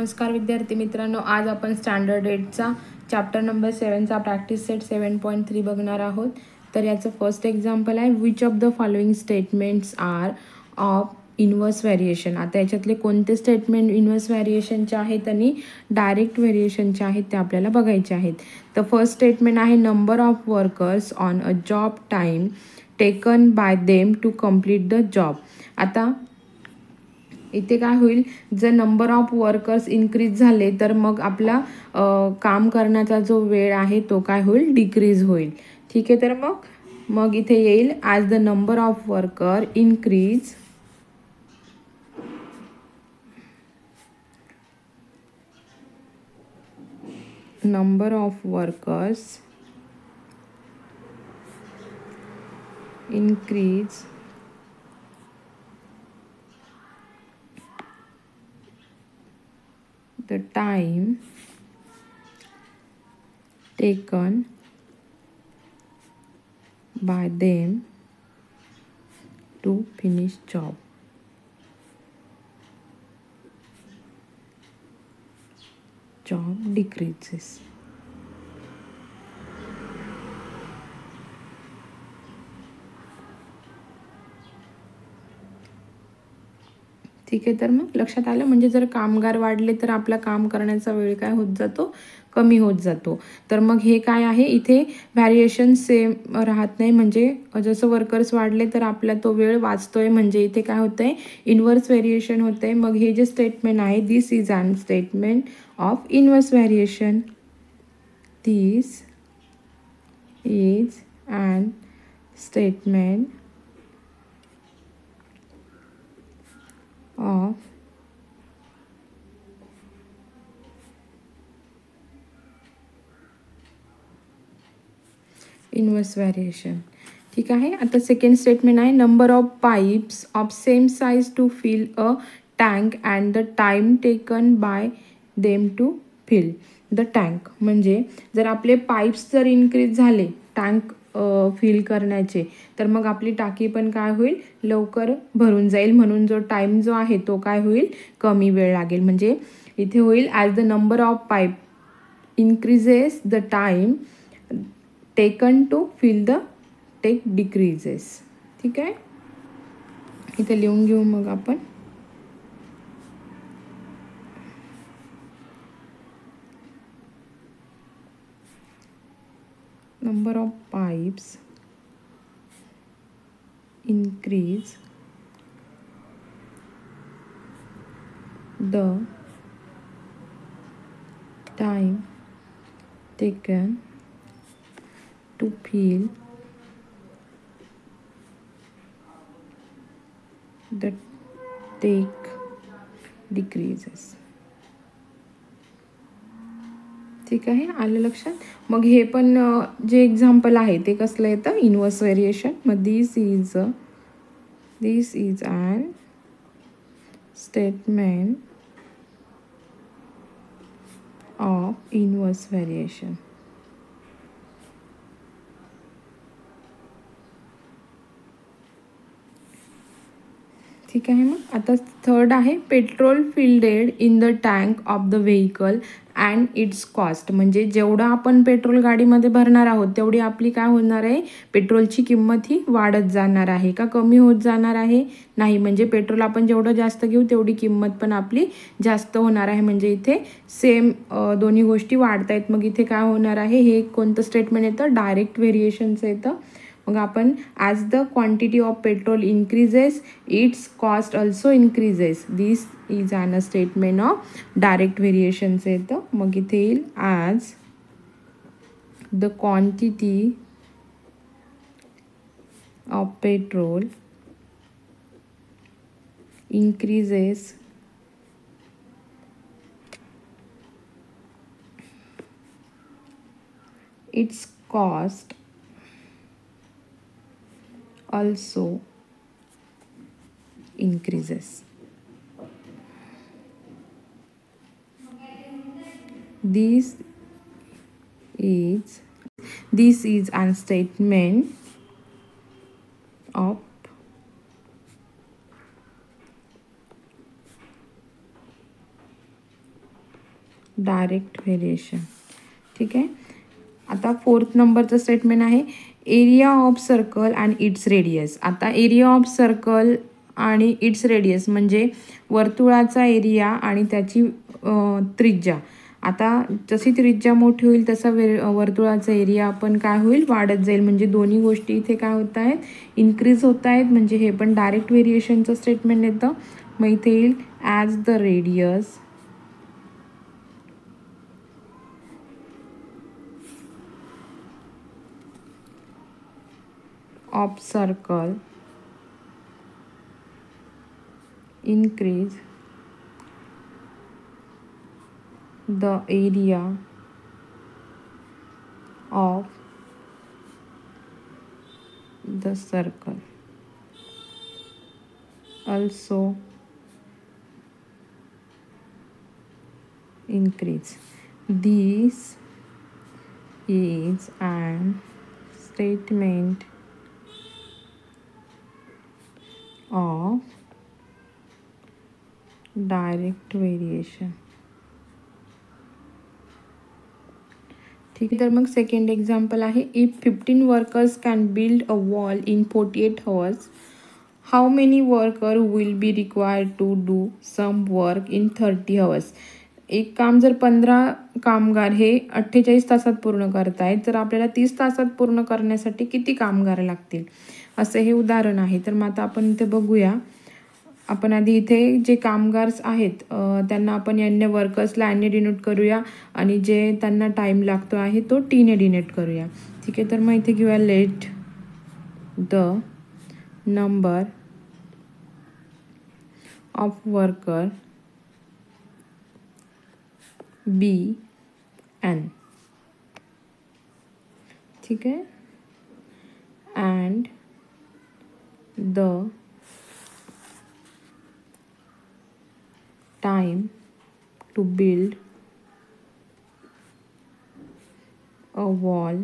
नमस्कार विद्यार्थी मित्रांनो, आज आपण स्टँडर्ड 8चा चॅप्टर नंबर 7चा प्रॅक्टिस सेट 7.3 बघणार आहोत. तर याचं फर्स्ट एक्झाम्पल आहे, which of the following statements are of inverse variation. आता याच्यातले कोणते स्टेटमेंट इनवर्स व्हेरिएशनचे आहेत आणि डायरेक्ट व्हेरिएशनचे आहेत ते आपल्याला बघायचे आहेत. तर फर्स्ट स्टेटमेंट आहे, number of workers on a job time taken by them to complete the job. आता इथे काय होईल, जर नंबर ऑफ वर्कर्स इन्क्रीज झाले तर मग आपला काम करण्याचा जो वेळ आहे तो काय होईल, डिक्रीज होईल. ठीक आहे, तर मग इथे येईल as the number of worker increase number of workers increase the time taken by them to finish job. Job decreases. ठीक आहे, तर मग लक्षात आलं. म्हणजे जर कामगार वाढले तर आपला काम करण्याचा वेळ काय होत जातो, कमी होत जातो. तर मग हे काय आहे, इथे व्हॅरिएशन सेम राहत नाही. म्हणजे जसं वर्कर्स वाढले तर आपला तो वेळ वाचतोय, म्हणजे इथे काय होतंय, इनवर्स व्हेरिएशन होतंय. मग हे जे स्टेटमेंट आहे, this is an statement of inverse variation. This is an statement of inverse variation. ठीक आहे. आता सेकंड स्टेटमेंट आहे, number of pipes of same size to fill a tank and the time taken by them to fill the tank. म्हणजे जर आपले pipes जर increase झाले tank fill करण्याचे, तर मग आपली टाकी पण काय होईल, लवकर भरून जाईल. म्हणून जो टाईम जो आहे तो काय होईल, कमी वेळ लागेल. म्हणजे इथे होईल as the number of pipe increases the time taken to fill the tank decreases. ठीक आहे, इथे लिहून घेऊ मग आपण. Number of pipes increase the time taken to fill the take decreases. ठीक आहे, आलं लक्षात. मग हे पण जे एक्झाम्पल आहे ते कसलं येतं, इनवर्स व्हेरिएशन. मग this is an statement of inverse variation. ठीक आहे. मग आता थर्ड आहे, petrol filled in the tank of the vehicle and its cost. म्हणजे जेवढं आपण पेट्रोल गाडीमध्ये भरणार आहोत तेवढी आपली काय होणार आहे, पेट्रोलची किंमत ही वाढत जाणार आहे का कमी होत जाणार आहे, नाही. म्हणजे पेट्रोल आपण जेवढं जास्त घेऊ तेवढी किंमत पण आपली जास्त होणार आहे. म्हणजे इथे सेम दोन्ही गोष्टी वाढत आहेत. मग इथे काय होणार आहे, हे कोणतं स्टेटमेंट येतं, डायरेक्ट व्हेरिएशनचं येतं. मग आपण as the quantity of petrol increases its cost also increases. This is an a statement of direct व्हेरिएशनचं येतं. मग इथे येईल as the quantity of petrol increases its cost also increases. This is an statement of direct variation. ठीक आहे. आता 4th नंबरचं statement आहे area of circle and its radius. आता एरिया ऑफ सर्कल आणि इट्स रेडियस म्हणजे वर्तुळाचा एरिया आणि त्याची त्रिज्या. आता जशी त्रिज्या मोठी होईल तसा वर्तुळाचा एरिया पण काय होईल, वाढत जाईल. म्हणजे दोन्ही गोष्टी इथे काय होत आहेत, इन्क्रीज होत आहेत. म्हणजे हे पण डायरेक्ट व्हेरिएशनचं स्टेटमेंट येतं. मग इथे येईल as the radius of circle increase the area of the circle also increase. This is an statement of direct variation. ठीक आहे. तर मग सेकंड एक्झाम्पल आहे if 15 workers can build a wall in 48 hours, how many worker will be required to do some work in 30 hours. एक काम जर 15 कामगार हे 48 तासात पूर्ण करतायत, तर आपल्याला 30 तासात पूर्ण करण्यासाठी किती कामगार लागतील, असं हे उदाहरण आहे. तर मग आता आपण इथे बघूया. आपण आधी इथे जे कामगार आहेत त्यांना आपण यांनी वर्कर्सला यांनी डिनोट करूया आणि जे त्यांना टाईम लागतो आहे तो टीने डिनोट करूया. ठीक आहे. तर मग इथे घेऊया let the number of worker be n. ठीक आहे. And the time to build a wall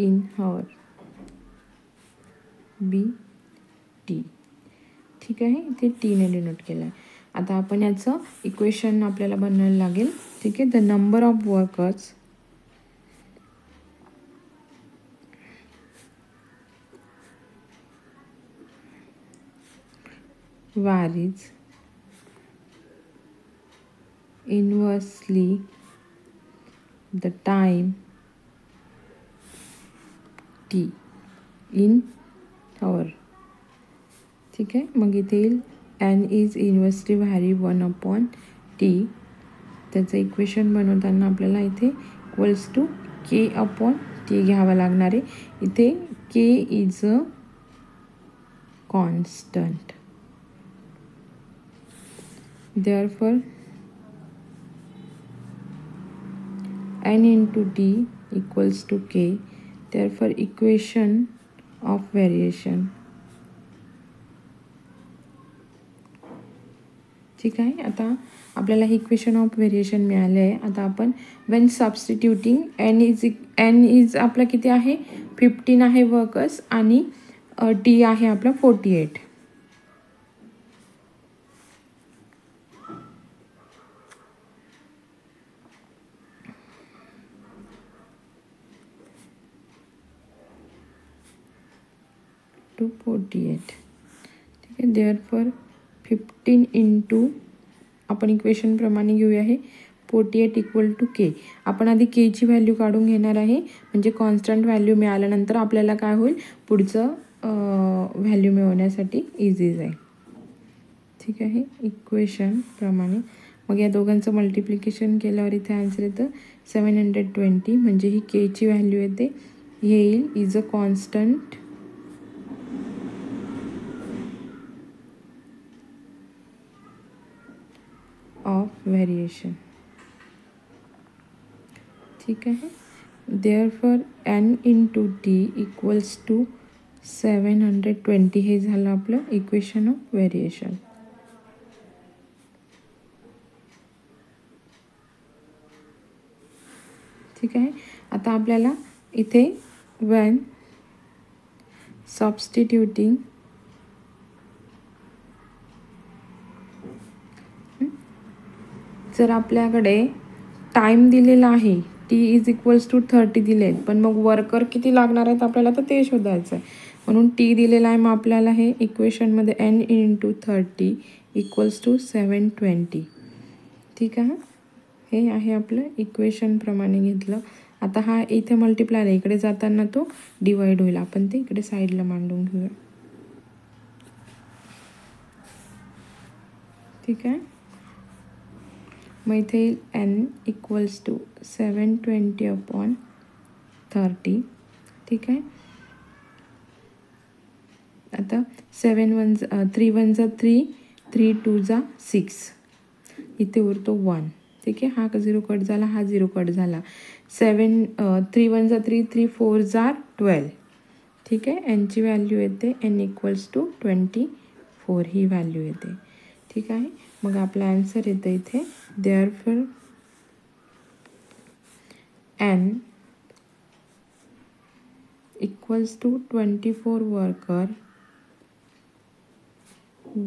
in her be t. ठीक आहे. इथे टीने डिनोट केलं आहे. आता आपण याचं इक्वेशन आपल्याला बनवायला लागेल. ठीक आहे. The number of workers varies inversely the time t in hour. ठीक आहे. मग इथे येईल n is inversely vary 1/t. त्याचं इक्वेशन बनवताना आपल्याला इथे इक्वल्स टू k/t घ्यावं लागणार आहे. इथे k is a constant. therefore n into t equals to k. therefore equation of variation. ठीक आहे. आता आपल्याला हे इक्वेशन ऑफ व्हेरिएशन मिळाले आहे. आता आपण वेन सबस्टिट्यूटिंग n इज आपला किती आहे 15 आहे वर्कर्स आणि t आहे आपला 48. to 48. ठीक आहे. therefore 15 into आपण इक्वेशन प्रमाणे घेऊया हे 48 इक्वल टू के. आपण आधी के ची व्हॅल्यू काढून घेणार आहे. म्हणजे कॉन्स्टंट व्हॅल्यू मिळाल्यानंतर आपल्याला काय होईल पुढचं व्हॅल्यू मिळवण्यासाठी इझी जाईल. ठीक आहे. इक्वेशन प्रमाणे मग या दोघांचं मल्टिप्लिकेशन केल्यावर इथे आन्सर येतं 720. म्हणजे ही के ची व्हॅल्यू येते हे येईल is a constant of variation. ठीक आहे. therefore n into t equals to 720. हे झालं आपलं इक्वेशन ऑफ व्हेरिएशन. ठीक आहे. आता आपल्याला इथे when substituting जर आपल्याकडे टाईम दिलेला आहे t=30 दिले आहेत, पण मग वर्कर किती लागणार आहेत आपल्याला तर ते शोधायचं आहे. म्हणून टी दिलेला आहे, मग आपल्याला हे इक्वेशनमध्ये n × 30 = 720. ठीक आहे. हे आहे आपलं इक्वेशनप्रमाणे घेतलं. आता हा इथे मल्टिप्लाय आहे, इकडे जाताना तो डिवाइड होईल. आपण ते इकडे साईडला मांडून घेऊया. ठीक आहे. मग इथे येईल n = 720/30. ठीक आहे. आता 3 1 3, 3 2 6, इथे उरतो 1. ठीक आहे. हा 0 कट झाला, हा 0 कट झाला. 3 1 3, 3 4 12. ठीक आहे. nची व्हॅल्यू येते n = 24 ही व्हॅल्यू येते. ठीक आहे. मग आपला आन्सर येतं इथे therefore n = 24 worker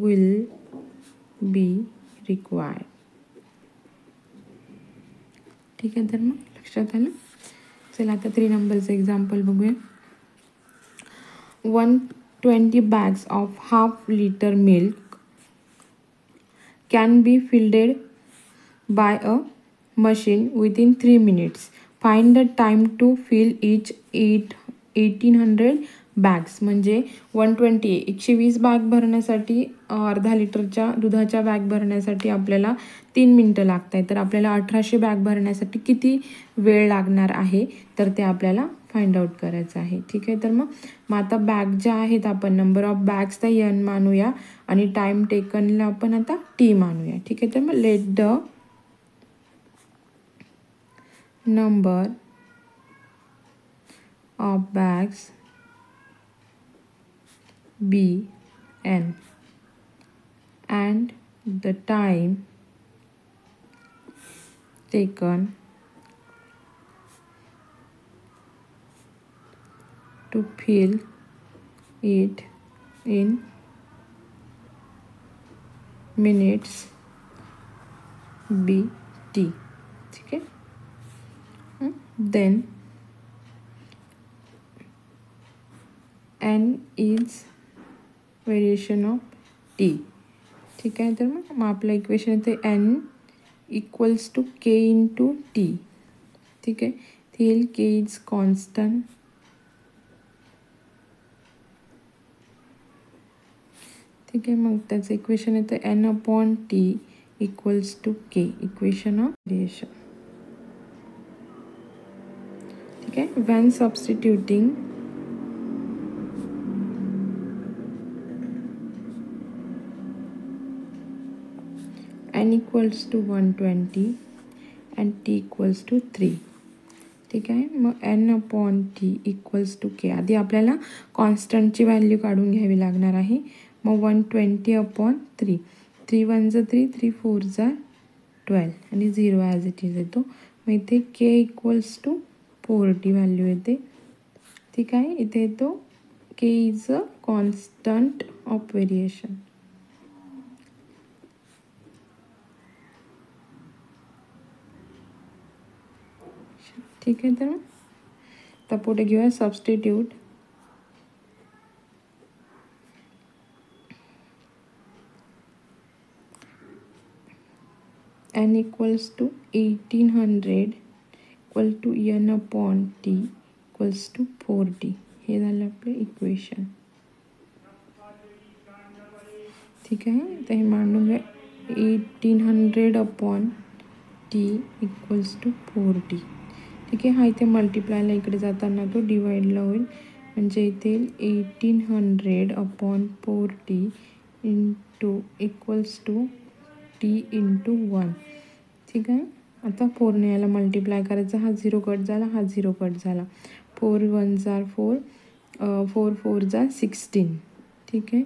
will be required. ठीक आहे. तर मग लक्षात आलं. चला आता 3 नंबरचं एक्झाम्पल बघूया. 120 bags of half-liter milk can be filled by a machine within 3 minutes. Find the time to fill each 1800 bags. म्हणजे 120 बॅग भरण्यासाठी, अर्धा लिटरच्या दुधाच्या बॅग भरण्यासाठी आपल्याला 3 मिनटं लागत आहे. तर आपल्याला 1800 बॅग भरण्यासाठी किती वेळ लागणार आहे तर ते आपल्याला फाइंड आउट करायचं आहे. ठीक आहे. तर मग आता बॅग ज्या आहेत आपण नंबर ऑफ बॅग्सचा n मानूया आणि टाईम टेकनला आपण आता t मानूया. ठीक आहे. तर मग late the number of bags be n and the time taken to fill it in minutes be t. ठीक है. Then n is variation of t. ठीक आहे. तर मग आपलं इक्वेशन येते n = k × t. ठीक आहे. ते येईल k इज कॉन्स्टंट. ठीक आहे. मग त्याचं इक्वेशन येतं n/t = k, equation of variation. ठीक आहे. Van substituting n = 120 and t = 3. ठीक आहे. मग n/t = k. आधी आपल्याला कॉन्स्टंटची व्हॅल्यू काढून घ्यावी लागणार आहे. मग 120/3, 3 1 3, 3 4 12 आणि 0 ॲज इट इज येतो. मग इथे k = 40 व्हॅल्यू येते. ठीक आहे. इथे येतो k is a constant of variation. ठीक आहे. तर पुढे घेऊया सबस्टिट्यूट. n = 1800 = n/t = 40. हे झालं आपलं इक्वेशन. ठीक आहे. तर हे मांडून घ्या. 1800/t = 40. ठीक आहे. हा इथे मल्टिप्लायला इकडे जाताना तो डिवाइडला होईल. म्हणजे इथे 1800/40 = t × 1. ठीक आहे. आता 4ने याला मल्टिप्लाय करायचं. हा 0 कट झाला, हा 0 कट झाला. 4 1 4, 4 4 16. ठीक आहे.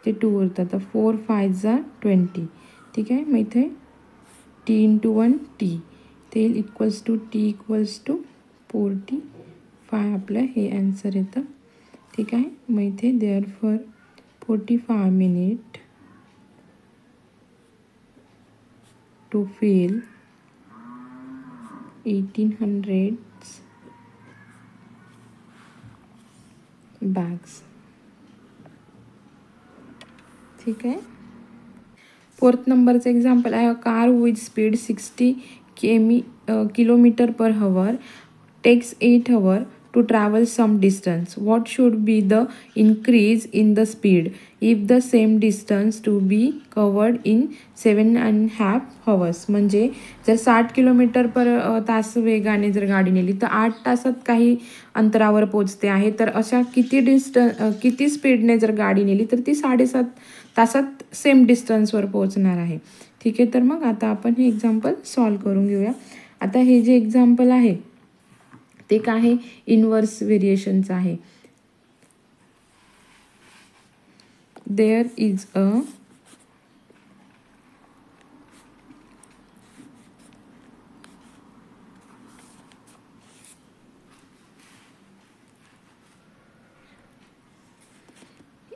ते 2 उरतात. तर 4 5 20. ठीक आहे. मग इथे t × 1 t ते = t = 45 आपलं हे आन्सर येतं. ठीक आहे. मग इथे therefore 45 minute to fill 1800 bags. ठीक आहे. 4th नंबरचं एक्झाम्पल आहे. A car with speed 60 km/h takes 8 hours to travel some distance. What should be the increase in the speed if the same distance to be covered in 7.5 hours? म्हणजे जर 60 km/तास वेगाने जर गाडी नेली तर 8 तासात काही अंतरावर पोचते आहे. तर अशा किती स्पीडने जर गाडी नेली तर ती 7.5 तासात सेम डिस्टन्सवर पोहोचणार आहे. ठीक आहे. तर मग आता आपण हे एक्झाम्पल सॉल्व करून घेऊया. आता हे जे एक्झाम्पल आहे ते काय आहे, इनवर्स व्हेरिएशनचं आहे. There is a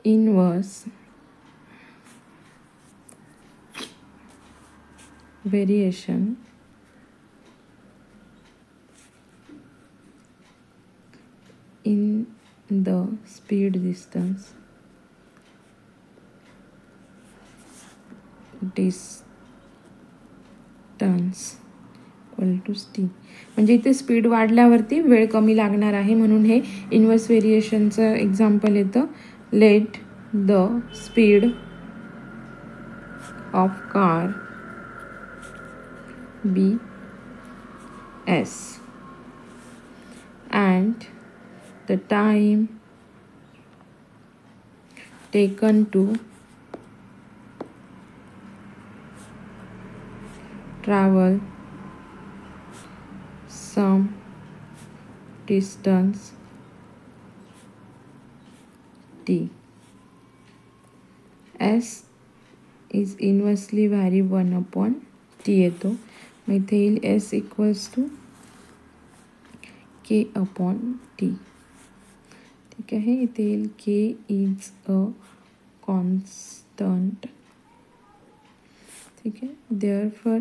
inverse variation in the speed distance equal to t. म्हणजे इथे स्पीड वाढल्यावरती वेळ कमी लागणार आहे, म्हणून हे इनवर्स व्हेरिएशनचं एक्झाम्पल येतं. Let the speed of car be s and the time taken to travel some distance t. s is inversely vary 1/t येतो. मग इथे येईल s इक्वल्स टू k/t. ठीक आहे. इथे येईल k इज अ कॉन्स्टंट. ठीक आहे. देअरफॉर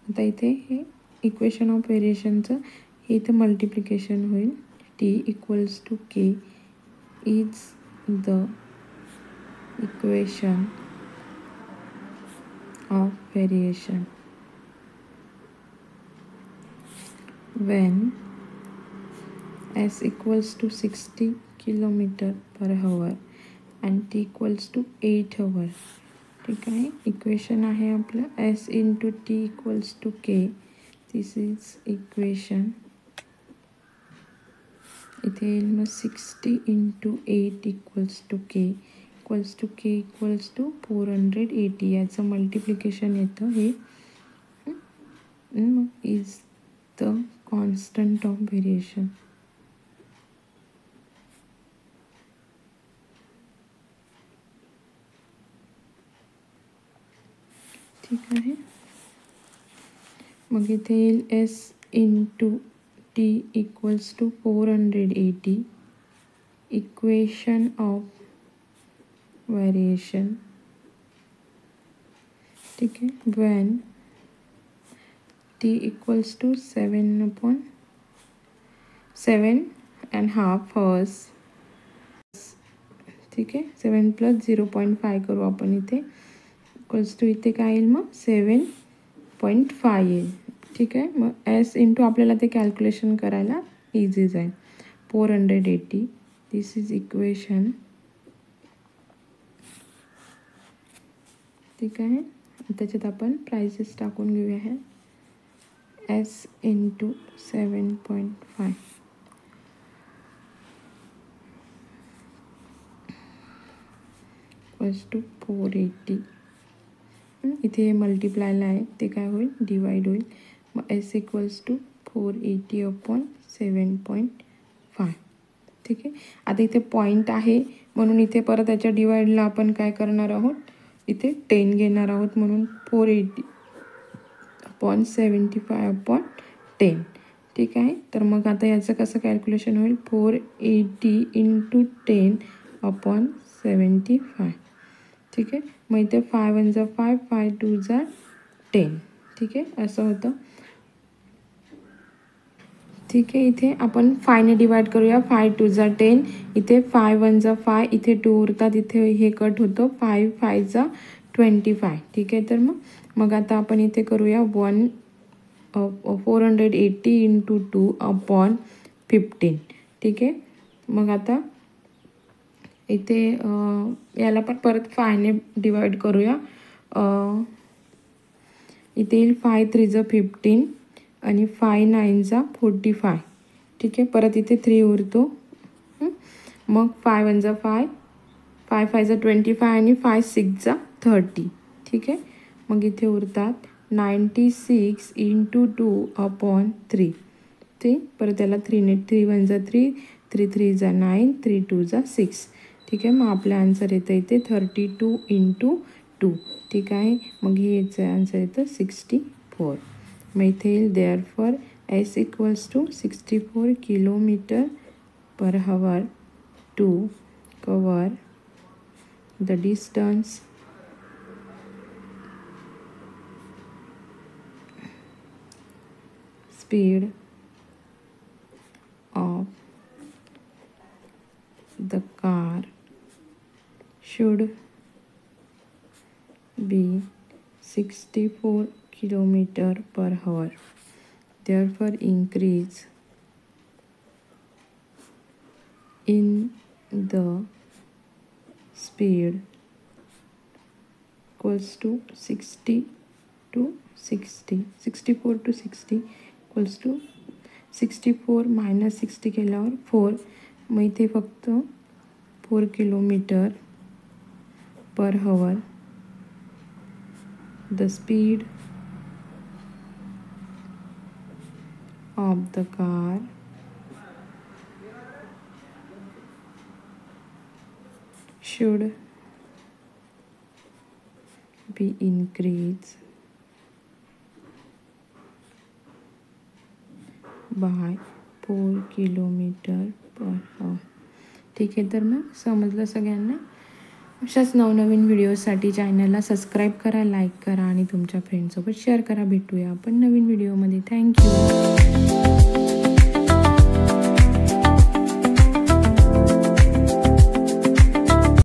आता इथे हे इक्वेशन ऑफ व्हेरिएशनचं हे इथे मल्टिप्लिकेशन होईल. t equals to k is the equation of variation when s equals to 60 km/h and t equals to 8 hours. ठीक आहे. इक्वेशन आहे आपलं s into t equals to k. This is equation. इथे येईल मग 60 into 8 equals to k equals to 480. याचं multiplication येतं. हे is the constant of variation. ठीक आहे. मग इथे येईल s into t equals to 480. Equation of variation. ठीक है. when t equals to 7.5 hours. ठीक आहे. 7 + 0.5 करू आपण इथे. इक्वल्स टू इथे काय येईल मग 7.5 येईल. ठीक आहे. मग s इंटू आपल्याला ते कॅल्क्युलेशन करायला इझी जाईल. 480. दिस इज इक्वेशन. ठीक आहे. त्याच्यात आपण प्राइसेस टाकून घेऊया. हे s इंटू 7.5 इक्वल्स टू 480. इथे मल्टिप्लायला आहे ते काय होईल, डिवाइड होईल. मग s इक्वल्स टू 480/7.5. ठीक आहे. आता इथे पॉईंट आहे म्हणून इथे परत त्याच्या डिवाइडला आपण काय करणार आहोत, इथे 10 घेणार आहोत. म्हणून 480/75/10. ठीक आहे. तर मग आता याचं कसं कॅल्क्युलेशन होईल, 480 × 10/75. ठीक ठीक आहे. मग इथे 5 1 जा 5, 5 2 जा 10. ठीक आहे, असं होतं. ठीक आहे, इथे आपण 5ने डिवाइड करूया. 5 2 जा 10. इथे 5 1 जा 5, इथे 2 उरतात, इथे हे कट होतं. 5 5 जा 25. ठीक आहे, तर मग आता आपण इथे करूया 480 इंटू 2 अपॉन 15. ठीक आहे, मग आता इथे याला पण परत 5ने डिवाइड करूया. इथे येईल 5 3 जा 15 आणि 5 9 जा 45. ठीक आहे, परत इथे 3 उरतो. मग 5 1 जा 5, 5 5 जा 25 आणि 5 6 जा 30. ठीक आहे, मग इथे उरतात 96 इंटू 2 अपॉन 3. ते परत त्याला 3ने 3 1 जा 3, 3 3 जा 9, 3 2 जा 6. ठीक आहे, मग आपलं आन्सर येतं इथे 32 इंटू 2. ठीक आहे, मग हे याचं आन्सर येतं 64. मग इथे येईल therefore S equals to 64 kilometre per hour to cover the distance speed of the car should be 64 kilometer per hour. Therefore, increase in the speed equals to 60 to 60, 64 to 60 equals to 64 minus 60 केल्यावर 4. मग इथे फक्त 4 kilometre per hour. The speed of the car should be increased by 4 kilometre per hour. ठीक आहे, तर मग समजलं सगळ्यांना. अशाच नवनवीन व्हिडिओसाठी चॅनलला सबस्क्राईब करा, लाईक करा आणि तुमच्या फ्रेंडसोबत शेअर करा. भेटूया आपण नवीन व्हिडिओमध्ये. थँक्यू.